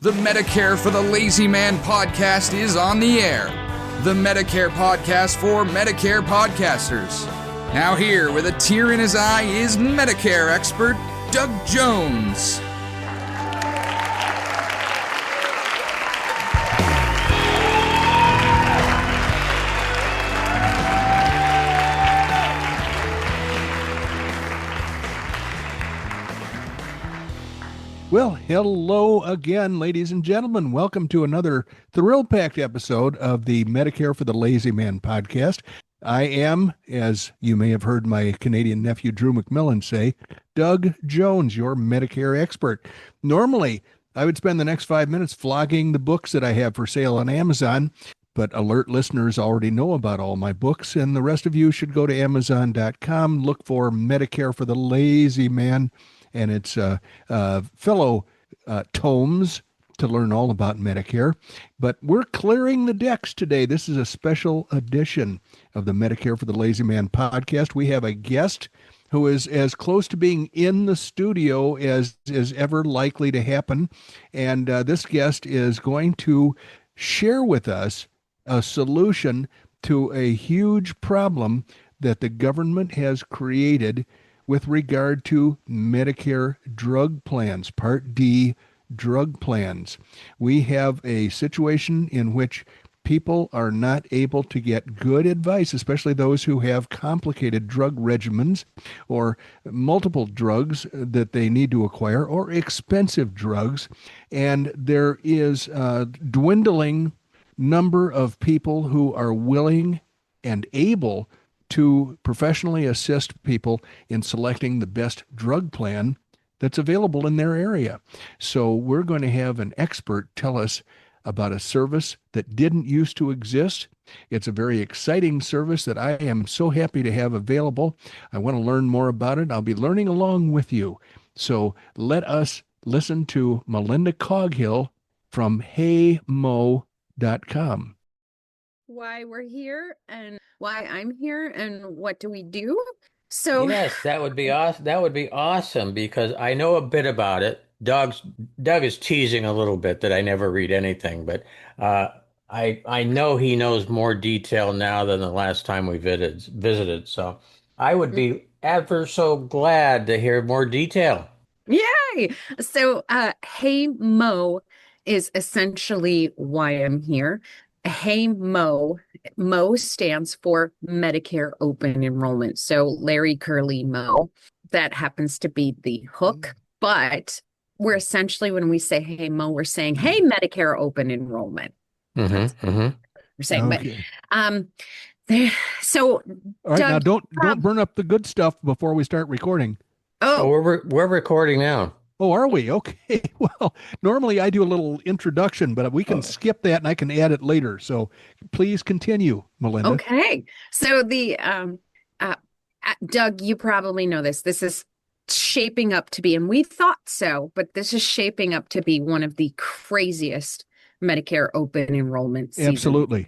The Medicare for the Lazy Man podcast is on the air. The Medicare podcast for Medicare podcasters. Now here, with a tear in his eye, is Medicare expert Doug Jones. Well, hello again, ladies and gentlemen. Welcome to another thrill-packed episode of the Medicare for the Lazy Man podcast. I am, as you may have heard my Canadian nephew Drew McMillan say, Doug Jones, your Medicare expert. Normally, I would spend the next 5 minutes flogging the books that I have for sale on Amazon, but alert listeners already know about all my books, and the rest of you should go to Amazon.com, look for Medicare for the Lazy Man, and its fellow tomes to learn all about Medicare. But we're clearing the decks today. This is a special edition of the Medicare for the Lazy Man podcast. We have a guest who is as close to being in the studio as is ever likely to happen. And this guest is going to share with us a solution to a huge problem that the government has created with regard to Medicare drug plans, Part D drug plans. We have a situation in which people are not able to get good advice, especially those who have complicated drug regimens or multiple drugs that they need to acquire or expensive drugs. And there is a dwindling number of people who are willing and able to professionally assist people in selecting the best drug plan that's available in their area. So we're going to have an expert tell us about a service that didn't used to exist. It's a very exciting service that I am so happy to have available. I want to learn more about it. I'll be learning along with you. So let us listen to Melinda Caughill from Hey MOE.com. Why we're here and why I'm here and what do we do. So yes, that would be awesome. That would be awesome because I know a bit about it. Doug is teasing a little bit that I never read anything, but I know he knows more detail now than the last time we visited. So I would be ever so glad to hear more detail. Yay! So Hey MOE is essentially why I'm here. Hey MOE, MOE stands for Medicare Open Enrollment. So Larry Curly Moe, that happens to be the hook. But we're essentially, when we say Hey MOE, we're saying, hey, Medicare Open Enrollment. We're saying, Okay. but so All right, Doug, now don't burn up the good stuff before we start recording. Oh, we're recording now. Oh, are we? Okay. Well, normally I do a little introduction, but we can skip that and I can add it later. So please continue, Melinda. Okay. So the Doug, you probably know this. This is shaping up to be, and we thought so, but this is shaping up to be one of the craziest Medicare open enrollment seasons Absolutely.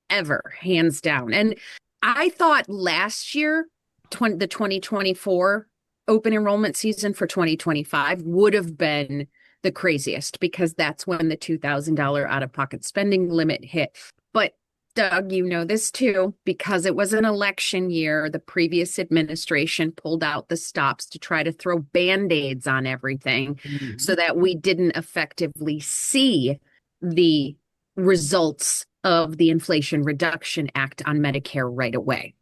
ever, hands down. And I thought last year, the 2024 open enrollment season for 2025 would have been the craziest because that's when the $2,000 out-of-pocket spending limit hit. But Doug, you know this too, because it was an election year, the previous administration pulled out the stops to try to throw Band-Aids on everything so that we didn't effectively see the results of the Inflation Reduction Act on Medicare right away.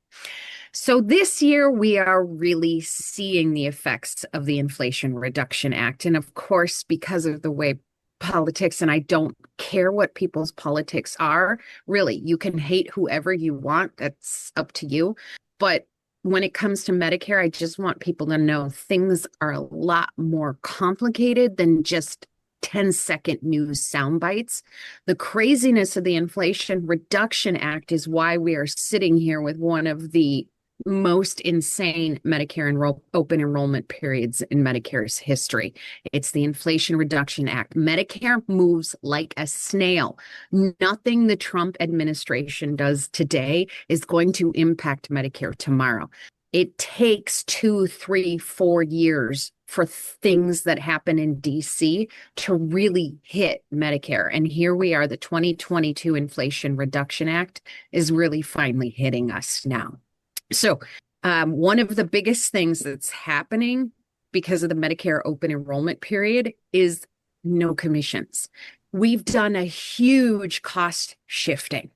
So this year, we are really seeing the effects of the Inflation Reduction Act. And of course, because of the way politics, and I don't care what people's politics are, really, you can hate whoever you want. That's up to you. But when it comes to Medicare, I just want people to know things are a lot more complicated than just 10-second news sound bites. The craziness of the Inflation Reduction Act is why we are sitting here with one of the most insane Medicare open enrollment periods in Medicare's history. It's the Inflation Reduction Act. Medicare moves like a snail. Nothing the Trump administration does today is going to impact Medicare tomorrow. It takes 2, 3, 4 years for things that happen in DC to really hit Medicare. And here we are, the 2022 Inflation Reduction Act is really finally hitting us now. So one of the biggest things that's happening because of the Medicare open enrollment period is no commissions. We've done a huge cost shifting,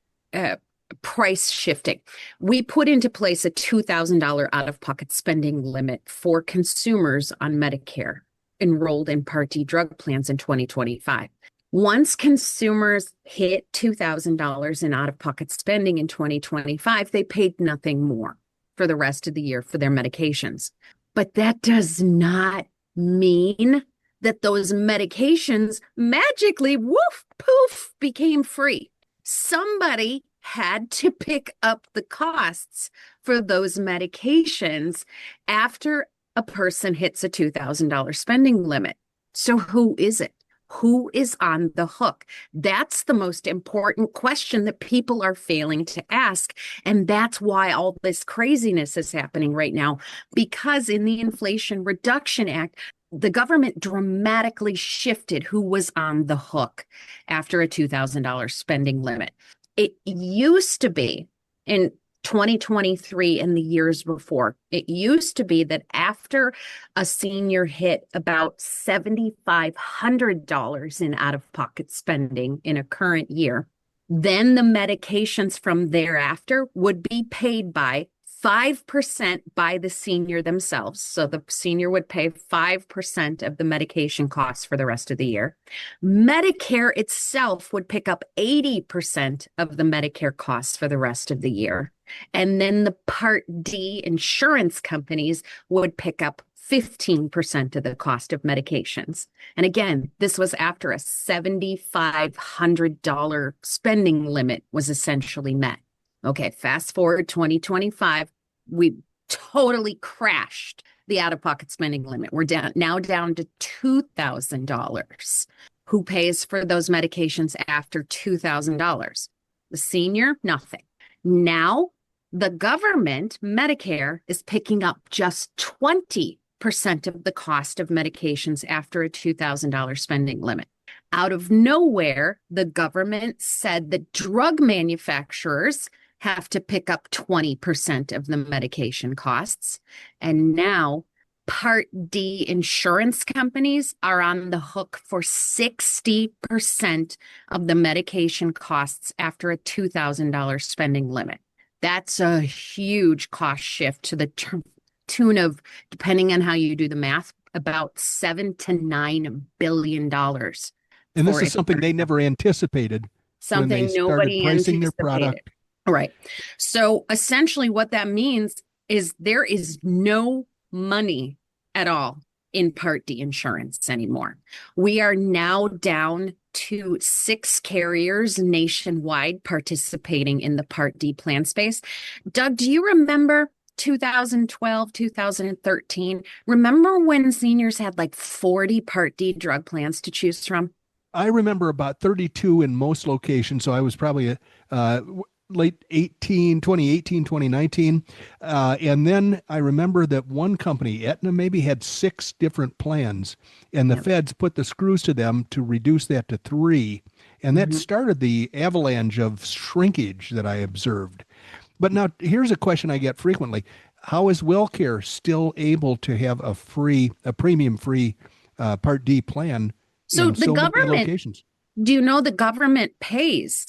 price shifting. We put into place a $2,000 out-of-pocket spending limit for consumers on Medicare enrolled in Part D drug plans in 2025. Once consumers hit $2,000 in out-of-pocket spending in 2025, they paid nothing more for the rest of the year for their medications. But that does not mean that those medications magically, woof, poof, became free. Somebody had to pick up the costs for those medications after a person hits a $2,000 spending limit. So who is it? Who is on the hook? That's the most important question that people are failing to ask. And that's why all this craziness is happening right now, because in the Inflation Reduction Act, the government dramatically shifted who was on the hook after a $2,000 spending limit. It used to be in 2023 and the years before, it used to be that after a senior hit about $7,500 in out-of-pocket spending in a current year, then the medications from thereafter would be paid by 5% by the senior themselves. So the senior would pay 5% of the medication costs for the rest of the year. Medicare itself would pick up 80% of the Medicare costs for the rest of the year. And then the Part D insurance companies would pick up 15% of the cost of medications. And again, this was after a $7,500 spending limit was essentially met. Okay, fast forward 2025, we totally crashed the out-of-pocket spending limit. We're now down to $2,000. Who pays for those medications after $2,000? The senior, nothing. Now, the government, Medicare, is picking up just 20% of the cost of medications after a $2,000 spending limit. Out of nowhere, the government said that drug manufacturers have to pick up 20% of the medication costs. And now Part D insurance companies are on the hook for 60% of the medication costs after a $2,000 spending limit. That's a huge cost shift to the tune of, depending on how you do the math, about $7 to $9 billion. And this is something they never anticipated. Something when they nobody started pricing their anticipated. product. Right. So essentially what that means is there is no money at all in Part D insurance anymore. We are now down to 6 carriers nationwide participating in the Part D plan space. Doug, do you remember 2012, 2013? Remember when seniors had like 40 Part D drug plans to choose from? I remember about 32 in most locations. So I was probably late 2018, 2019. And then I remember that one company, Aetna, maybe had 6 different plans, and the feds put the screws to them to reduce that to 3. And that started the avalanche of shrinkage that I observed. But now here's a question I get frequently. How is WellCare still able to have a premium-free Part D plan? So the government, locations? Do you know the government pays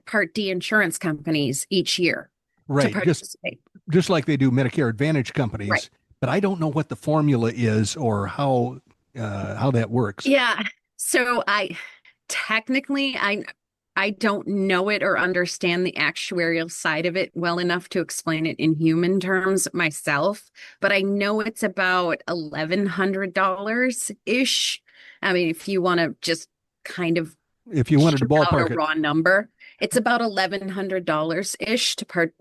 Part D insurance companies each year to participate? Just like they do Medicare Advantage companies. Right. But I don't know what the formula is or how that works. Yeah. So I don't know it or understand the actuarial side of it well enough to explain it in human terms myself, but I know it's about $1,100-ish. I mean, if you want to just kind of wanted to ballpark a raw number, it's about $1,100-ish to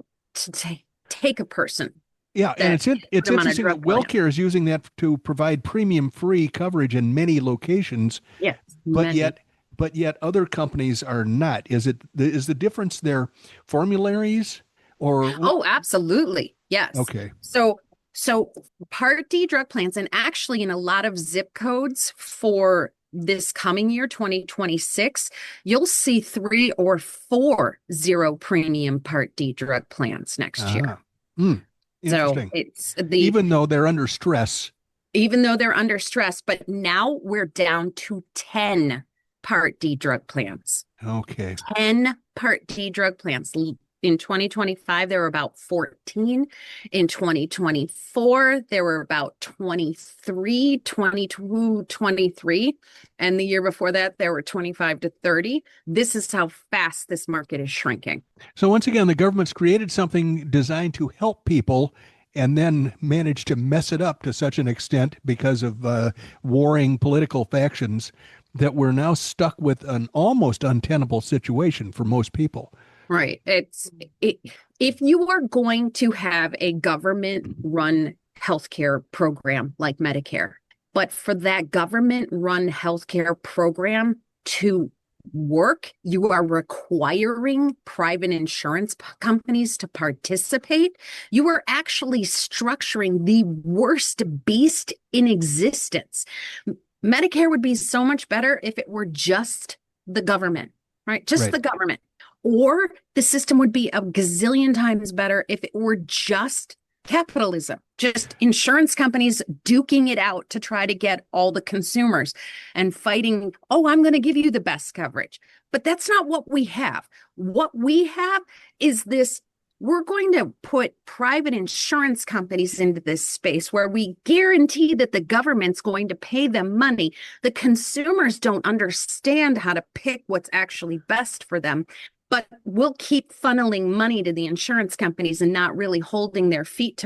take a person. Yeah, and it's interesting that WellCare is using that to provide premium-free coverage in many locations. Yes, but yet other companies are not. Is the difference their formularies or? Oh, absolutely. Yes. Okay. So Part D drug plans, and actually in a lot of zip codes for this coming year, 2026, you'll see 3 or 4 zero premium Part D drug plans next year. So Interesting. it's Even though they're under stress. even though they're under stress, but now we're down to 10 Part D drug plans. Okay. 10 Part D drug plans. In 2025, there were about 14. In 2024, there were about 22, 23. And the year before that, there were 25 to 30. This is how fast this market is shrinking. So once again, the government's created something designed to help people and then managed to mess it up to such an extent because of warring political factions that we're now stuck with an almost untenable situation for most people. Right. If you are going to have a government-run healthcare program like Medicare, but for that government-run healthcare program to work, you are requiring private insurance companies to participate. You are actually structuring the worst beast in existence. Medicare would be so much better if it were just the government, right? Just the government. Or the system would be a gazillion times better if it were just capitalism, just insurance companies duking it out to try to get all the consumers and fighting, oh, I'm going to give you the best coverage. But that's not what we have. What we have is this, we're going to put private insurance companies into this space where we guarantee that the government's going to pay them money. The consumers don't understand how to pick what's actually best for them. But we'll keep funneling money to the insurance companies and not really holding their feet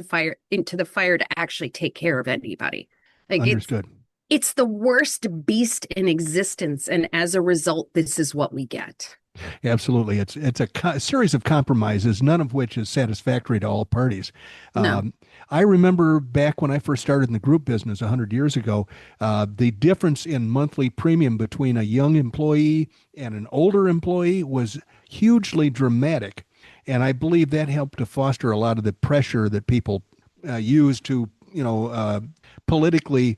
into the fire to actually take care of anybody. Like Understood. It's the worst beast in existence, and as a result, this is what we get. Absolutely. It's a series of compromises, none of which is satisfactory to all parties. No. I remember back when I first started in the group business 100 years ago, the difference in monthly premium between a young employee and an older employee was hugely dramatic. And I believe that helped to foster a lot of the pressure that people use to, politically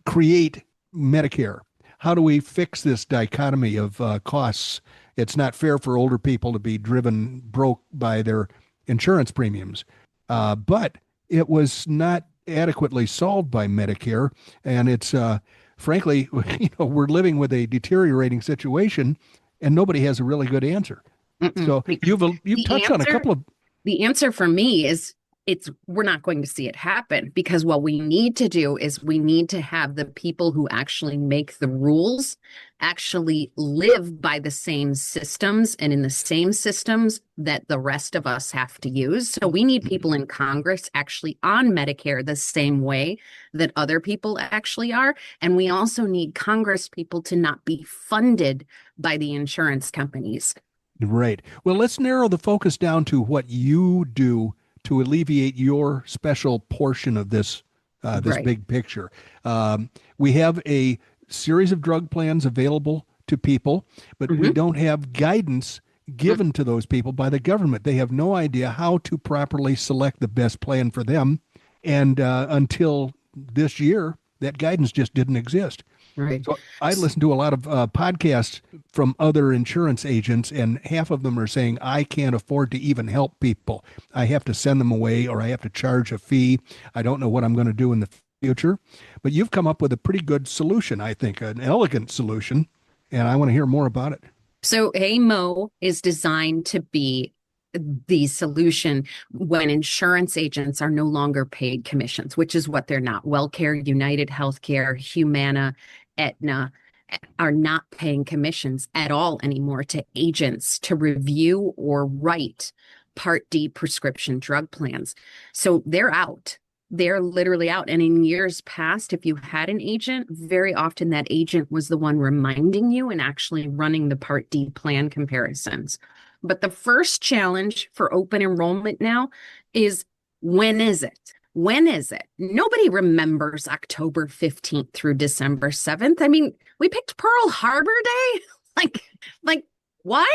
create Medicare. How do we fix this dichotomy of costs? It's not fair for older people to be driven broke by their insurance premiums. But it was not adequately solved by Medicare. And it's, frankly, we're living with a deteriorating situation and nobody has a really good answer. So you've touched on a couple of. The answer for me is we're not going to see it happen, because what we need to do is we need to have the people who actually make the rules actually live by the same systems and in the same systems that the rest of us have to use. So we need people in Congress actually on Medicare the same way that other people actually are. And we also need Congress people to not be funded by the insurance companies. Right. Well, let's narrow the focus down to what you do to alleviate your special portion of this big picture. We have a series of drug plans available to people, but we don't have guidance given to those people by the government. They have no idea how to properly select the best plan for them. And until this year, that guidance just didn't exist. Right. So I listen to a lot of podcasts from other insurance agents, and half of them are saying, I can't afford to even help people. I have to send them away, or I have to charge a fee. I don't know what I'm going to do in the future. But you've come up with a pretty good solution, I think, an elegant solution, and I want to hear more about it. So Hey MOE is designed to be the solution when insurance agents are no longer paid commissions, which is what they're not. WellCare, United Healthcare, Humana, Aetna are not paying commissions at all anymore to agents to review or write Part D prescription drug plans. So they're out. They're literally out. And in years past, if you had an agent, very often that agent was the one reminding you and actually running the Part D plan comparisons. But the first challenge for open enrollment now is, when is it? When is it? Nobody remembers October 15th through December 7th. I mean, we picked Pearl Harbor Day. Like, why?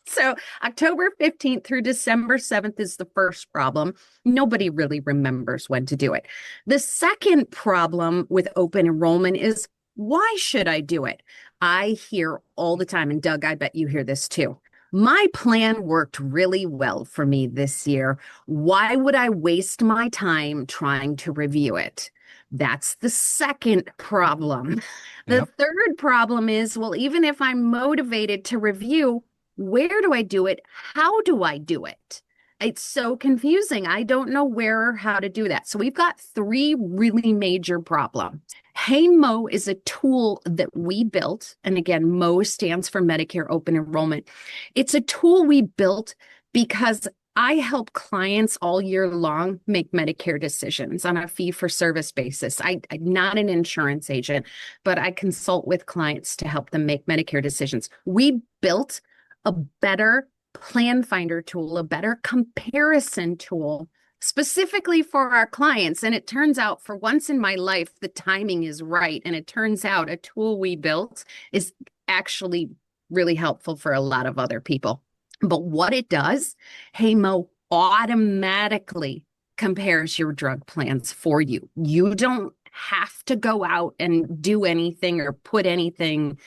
So October 15th through December 7th is the first problem. Nobody really remembers when to do it. The second problem with open enrollment is, why should I do it? I hear all the time, and Doug, I bet you hear this too. My plan worked really well for me this year. Why would I waste my time trying to review it? That's the second problem. The Yep. third problem is, well, even if I'm motivated to review, where do I do it? How do I do it? It's so confusing. I don't know where or how to do that. So we've got three really major problems. Hey MOE is a tool that we built. And again, MOE stands for Medicare Open Enrollment. It's a tool we built because I help clients all year long make Medicare decisions on a fee-for-service basis. I'm not an insurance agent, but I consult with clients to help them make Medicare decisions. We built a better plan finder tool, a better comparison tool specifically for our clients. And it turns out, for once in my life, the timing is right. And it turns out a tool we built is actually really helpful for a lot of other people. But what it does, Hey MOE automatically compares your drug plans for you. You don't have to go out and do anything or put anything.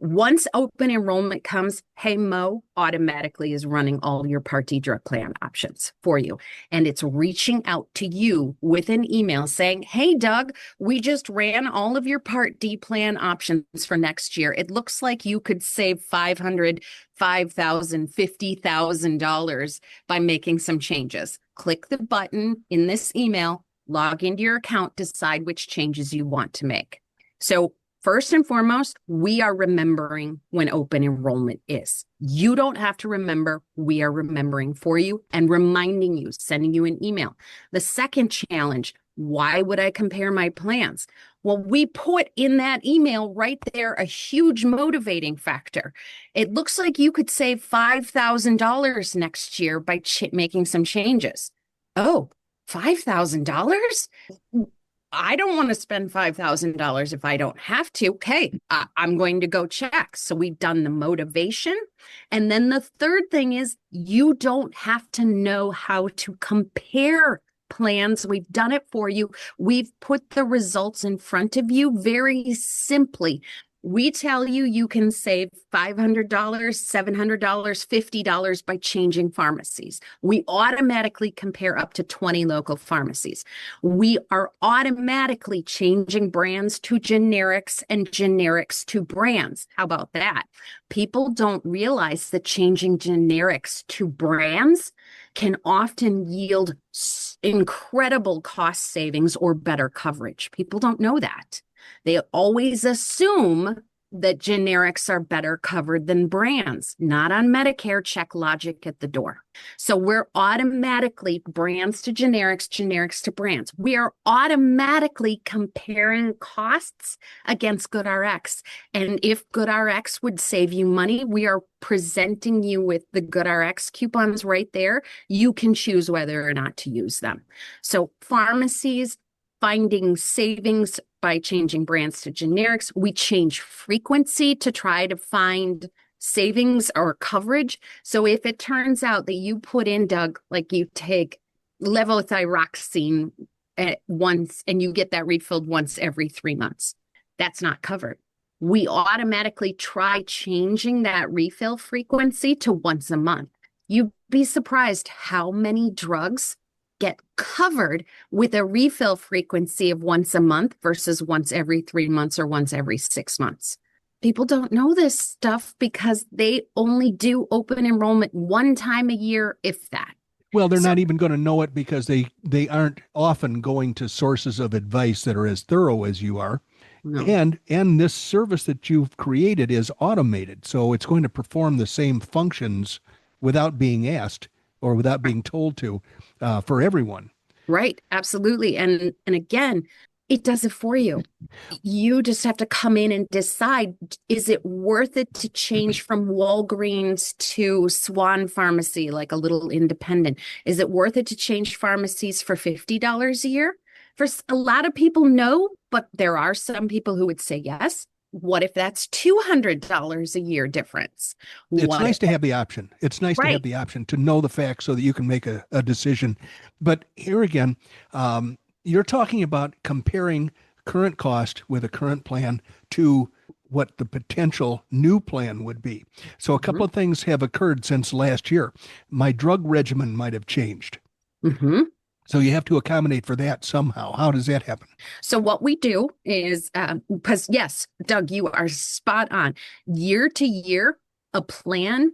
Once open enrollment comes, Hey MOE automatically is running all your Part D drug plan options for you. And it's reaching out to you with an email saying, hey, Doug, we just ran all of your Part D plan options for next year. It looks like you could save $500, $5,000, $50,000 by making some changes. Click the button in this email, log into your account, decide which changes you want to make. So first and foremost, we are remembering when open enrollment is. You don't have to remember. We are remembering for you and reminding you, sending you an email. The second challenge, why would I compare my plans? Well, we put in that email right there a huge motivating factor. It looks like you could save $5,000 next year by making some changes. Oh, $5,000? I don't want to spend $5,000 if I don't have to. Okay, I'm going to go check. So we've done the motivation. And then the third thing is, you don't have to know how to compare plans. We've done it for you. We've put the results in front of you very simply. We tell you you can save $500, $700, $50 by changing pharmacies. We automatically compare up to 20 local pharmacies. We are automatically changing brands to generics and generics to brands. How about that? People don't realize that changing generics to brands can often yield incredible cost savings or better coverage. People don't know that. They always assume that generics are better covered than brands. Not on Medicare, check logic at the door. So we're automatically brands to generics, generics to brands. We are automatically comparing costs against GoodRx. And if GoodRx would save you money, we are presenting you with the GoodRx coupons right there. You can choose whether or not to use them. So pharmacies finding savings by changing brands to generics. We change frequency to try to find savings or coverage. So if it turns out that you put in, Doug, like you take levothyroxine at once and you get that refilled once every 3 months, that's not covered. We automatically try changing that refill frequency to once a month. You'd be surprised how many drugs get covered with a refill frequency of once a month versus once every 3 months or once every 6 months. People don't know this stuff because they only do open enrollment one time a year, if that. Well, they're not even going to know it because they aren't often going to sources of advice that are as thorough as you are. No. And this service that you've created is automated, so it's going to perform the same functions without being asked or without being told to for everyone. Right, absolutely. And again, it does it for you. You just have to come in and decide, is it worth it to change from Walgreens to Swan Pharmacy, like a little independent? Is it worth it to change pharmacies for $50 a year? For a lot of people, no, but there are some people who would say yes. What if that's $200 a year difference? It's nice to have the option. It's nice to have Right. the option to know the facts so that you can make a decision. But here again, you're talking about comparing current cost with a current plan to what the potential new plan would be. So a couple of things have occurred since last year. My drug regimen might have changed. Mm-hmm. So you have to accommodate for that somehow. How does that happen? So what we do is, because yes, Doug, you are spot on. Year to year, a plan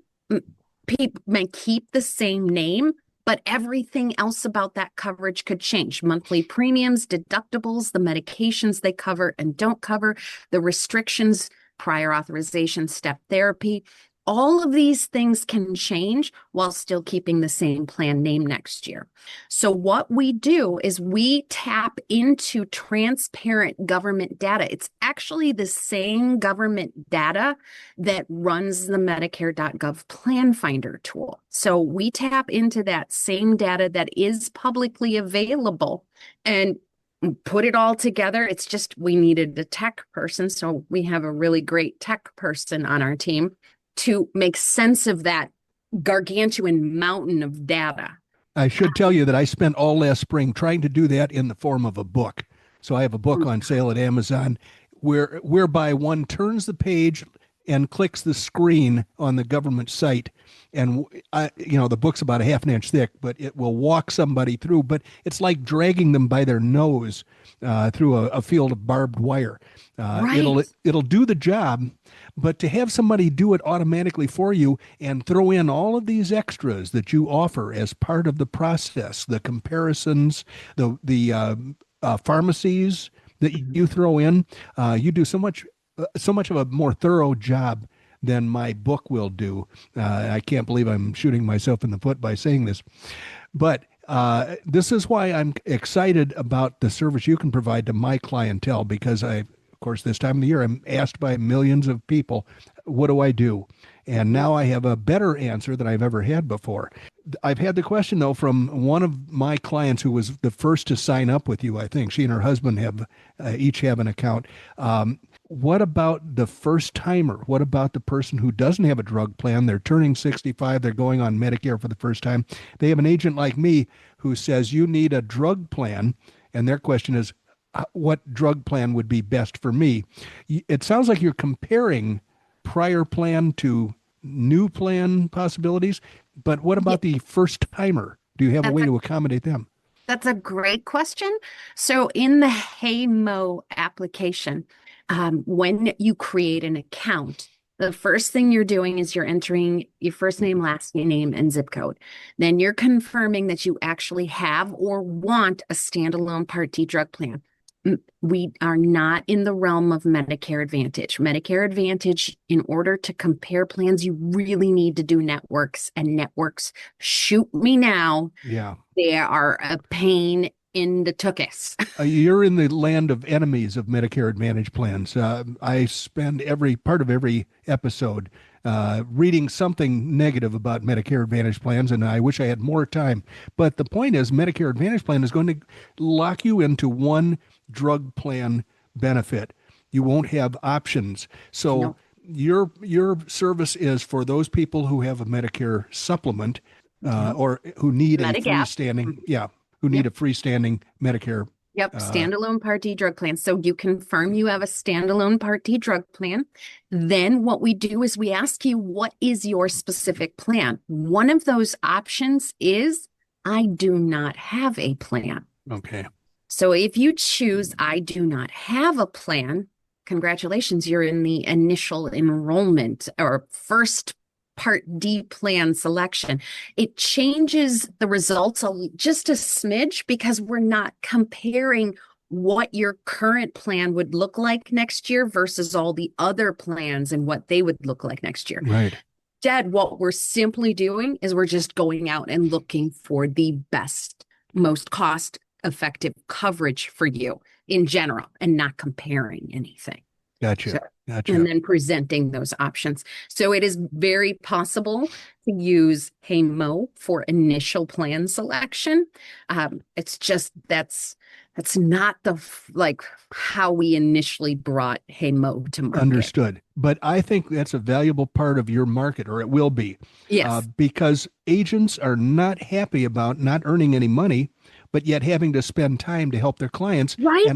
may keep the same name, but everything else about that coverage could change. Monthly premiums, deductibles, the medications they cover and don't cover, the restrictions, prior authorization, step therapy. All of these things can change while still keeping the same plan name next year. So what we do is we tap into transparent government data. It's actually the same government data that runs the Medicare.gov Plan Finder tool. So we tap into that same data that is publicly available and put it all together. It's just we needed a tech person. So we have a really great tech person on our team to make sense of that gargantuan mountain of data. I should tell you that I spent all last spring trying to do that in the form of a book. So I have a book on sale at Amazon whereby one turns the page and clicks the screen on the government site. And, the book's about a half an inch thick, but it will walk somebody through. But it's like dragging them by their nose through a field of barbed wire. Right. It'll do the job, but to have somebody do it automatically for you and throw in all of these extras that you offer as part of the process, the comparisons, the pharmacies that you throw in, you do so much of a more thorough job than my book will do. I can't believe I'm shooting myself in the foot by saying this, but this is why I'm excited about the service you can provide to my clientele, because of course, this time of the year, I'm asked by millions of people, what do I do? And now I have a better answer than I've ever had before. I've had the question, though, from one of my clients who was the first to sign up with you. I think she and her husband each have an account. What about the first timer? What about the person who doesn't have a drug plan? They're turning 65. They're going on Medicare for the first time. They have an agent like me who says you need a drug plan. And their question is, what drug plan would be best for me? It sounds like you're comparing prior plan to new plan possibilities, but what about the first timer? Do you have a way to accommodate them? That's a great question. So in the Hey MOE application, when you create an account, the first thing you're doing is you're entering your first name, last name, and zip code. Then you're confirming that you actually have or want a standalone Part D drug plan. We are not in the realm of Medicare Advantage. Medicare Advantage, in order to compare plans, you really need to do networks, and networks, shoot me now. Yeah. They are a pain in the tuchus. You're in the land of enemies of Medicare Advantage plans. I spend part of every episode reading something negative about Medicare Advantage plans, and I wish I had more time. But the point is, Medicare Advantage plan is going to lock you into one drug plan benefit. You won't have options. So your service is for those people who have a Medicare supplement or who need a freestanding, who need a freestanding Medicare. Yep, standalone Part D drug plan. So you confirm you have a standalone Part D drug plan. Then what we do is we ask you, what is your specific plan? One of those options is, I do not have a plan. Okay. So if you choose, I do not have a plan, congratulations, you're in the initial enrollment or first Part D plan selection. It changes the results just a smidge because we're not comparing what your current plan would look like next year versus all the other plans and what they would look like next year. Right. Instead, what we're simply doing is we're just going out and looking for the best, most cost effective coverage for you in general and not comparing anything. Gotcha. Gotcha. And then presenting those options. So it is very possible to use Hey MOE for initial plan selection. It's just that's not how we initially brought Hey MOE to market. Understood. But I think that's a valuable part of your market, or it will be. Yes. Because agents are not happy about not earning any money, but yet having to spend time to help their clients. Right.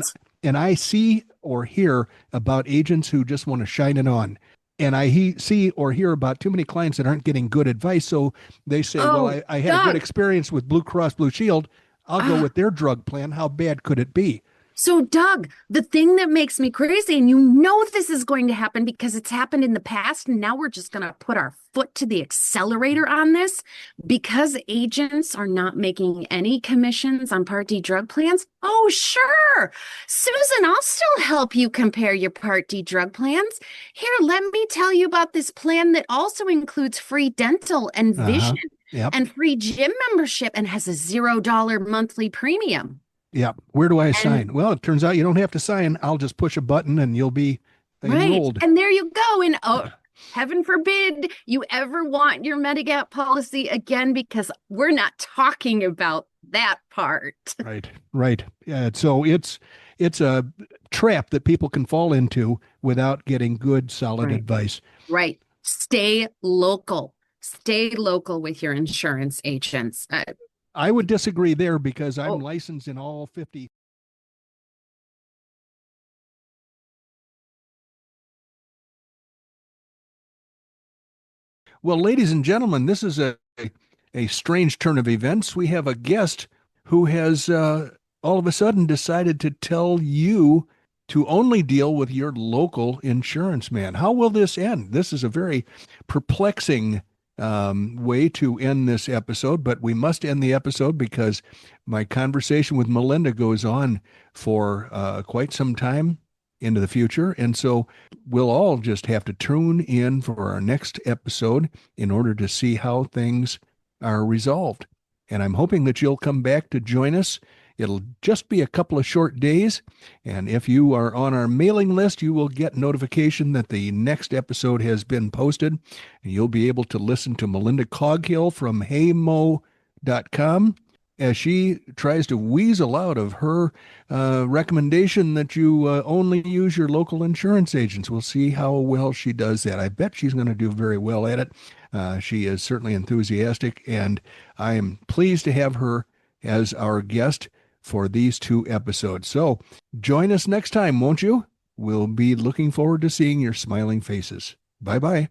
And I see or hear about agents who just want to shine it on. And I see or hear about too many clients that aren't getting good advice. So they say, well, I had a good experience with Blue Cross Blue Shield. I'll go with their drug plan. How bad could it be? So, Doug, the thing that makes me crazy, and you know this is going to happen because it's happened in the past, and now we're just going to put our foot to the accelerator on this, because agents are not making any commissions on Part D drug plans. Oh, sure. Susan, I'll still help you compare your Part D drug plans. Here, let me tell you about this plan that also includes free dental and vision and free gym membership and has a $0 monthly premium. Yeah. Where do I sign? Well, it turns out you don't have to sign. I'll just push a button and you'll be enrolled. And there you go. And heaven forbid you ever want your Medigap policy again, because we're not talking about that part. Right. Yeah. So it's a trap that people can fall into without getting good, solid advice. Right. Stay local. Stay local with your insurance agents. I would disagree there because I'm licensed in all 50. Well, ladies and gentlemen, this is a strange turn of events. We have a guest who has all of a sudden decided to tell you to only deal with your local insurance man. How will this end? This is a very perplexing way to end this episode, but we must end the episode because my conversation with Melinda goes on for quite some time into the future. And so we'll all just have to tune in for our next episode in order to see how things are resolved. And I'm hoping that you'll come back to join us. It'll just be a couple of short days. And if you are on our mailing list, you will get notification that the next episode has been posted. And you'll be able to listen to Melinda Caughill from heymo.com as she tries to weasel out of her recommendation that you only use your local insurance agents. We'll see how well she does that. I bet she's going to do very well at it. She is certainly enthusiastic, and I am pleased to have her as our guest for these 2 episodes. So join us next time, won't you? We'll be looking forward to seeing your smiling faces. Bye-bye.